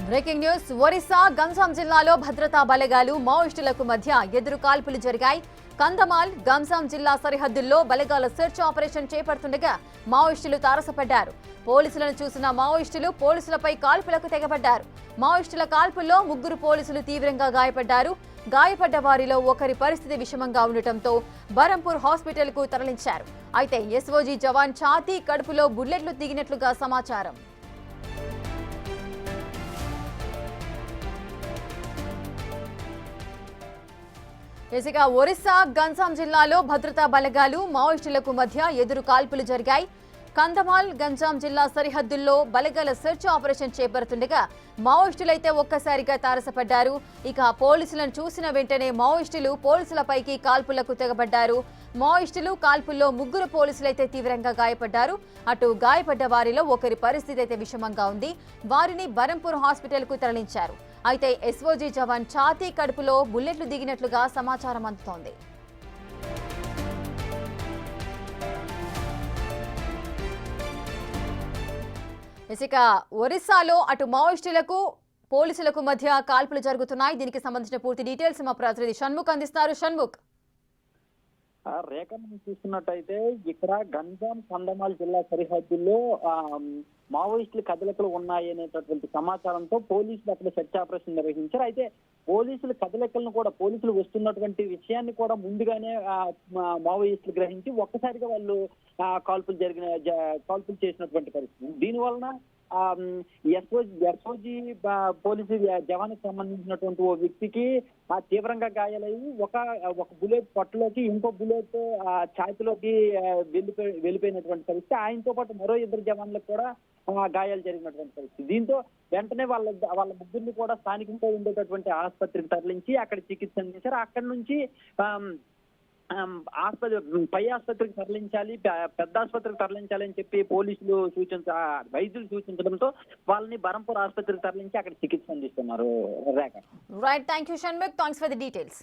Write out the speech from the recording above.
Breaking news. Orissa Ganjam జిల్లాలో భద్రతా బలగాలు మావోయిస్టులకు మధ్య ఎదురు కాల్పులు జరిగాయి. కంధమాల్ గంజాం జిల్లా సరిహద్దుల్లో బలగాల సెర్చ్ ఆపరేషన్ చేపడుతుండగా మావోయిస్టులు తారసపడ్డారు. పోలీసులను చూసిన మావోయిస్టులు పోలీసులపై కాల్పులకు తెగబడ్డారు. మావోయిస్టుల కాల్పుల్లో 3 పోలీసులు తీవ్రంగా గాయపడ్డారు. గాయపడ్డ వారిలో ఒకరి పరిస్థితి విషమంగా ఉండటంతో బరంపూర్ హాస్పిటల్ కు తరలించారు. అయితే ఎస్ఓజీ జవాన్ ఛాతీ కడుపులో బుల్లెట్లు దిగినట్లుగా సమాచారం. ఇక ఒరిస్సా గంజాం జిల్లాలో భద్రతా బలగాలు మావోయిస్టులకు మధ్య ఎదురు కాల్పులు జరిగాయి. కంధమాల్ గంజాం జిల్లా సరిహద్దుల్లో బలగాల సెర్చ్ ఆపరేషన్ చేపడుతుండగా మావోయిస్టులైతే ఒక్కసారిగా తారసపడ్డారు. ఇక పోలీసులను చూసిన వెంటనే మావోయిస్టులు పోలీసులపైకి కాల్పులకు తెగబడ్డారు. మావోయిస్టులు కాల్పుల్లో 3 పోలీసులైతే తీవ్రంగా గాయపడ్డారు. అటు గాయపడ్డ వారిలో ఒకరి పరిస్థితి అయితే విషమంగా ఉంది. వారిని బరంపూర్ హాస్పిటల్ కు తరలించారు. అయితే ఎస్ఓజీ జవాన్ ఛాతీ కడుపులో బుల్లెట్లు దిగినట్లుగా సమాచారం అందుతోంది. ఇక ఒరిస్సాలో అటు మావోయిస్టులకు పోలీసులకు మధ్య కాల్పులు జరుగుతున్నాయి. దీనికి సంబంధించిన పూర్తి డీటెయిల్స్ మా ప్రతినిధి షణ్ముఖ్ అందిస్తారు. షణ్ముఖ్, రేఖ మనం చూస్తున్నట్టయితే ఇక్కడ గంజాం కంధమాల్ జిల్లా సరిహద్దుల్లో మావోయిస్టుల కదలికలు ఉన్నాయి అనేటటువంటి సమాచారంతో పోలీసులు అక్కడ సెర్చ్ ఆపరేషన్ నిర్వహించారు. అయితే పోలీసుల కదలికలను కూడా పోలీసులు వస్తున్నటువంటి విషయాన్ని కూడా ముందుగానే మావోయిస్టులు గ్రహించి ఒక్కసారిగా వాళ్ళు కాల్పులు చేసినటువంటి పరిస్థితి. దీని వలన ఎస్ఓజీ పోలీసు జవానికి సంబంధించినటువంటి ఓ వ్యక్తికి తీవ్రంగా గాయాలయ్యి ఒక బుల్లెట్ పొట్టలోకి ఇంకో బుల్లెట్ ఛాతీలోకి వెళ్ళిపోయినటువంటి పరిస్థితి. ఆయనతో పాటు మరో 2 జవాన్లకు కూడా గాయాలు జరిగినటువంటి పరిస్థితి. దీంతో వెంటనే వాళ్ళ 3 కూడా స్థానికంగా ఉండేటటువంటి ఆసుపత్రికి తరలించి అక్కడ చికిత్స అందించారు. అక్కడి నుంచి పై ఆసుపత్రికి తరలించాలి, పెద్ద ఆసుపత్రికి తరలించాలి అని చెప్పి వైద్యులు సూచించడంతో వాళ్ళని బరంపూర్ ఆసుపత్రికి తరలించి అక్కడ చికిత్స అందిస్తున్నారు. Rekha. Right, thank you Shanmukh, thanks for the details.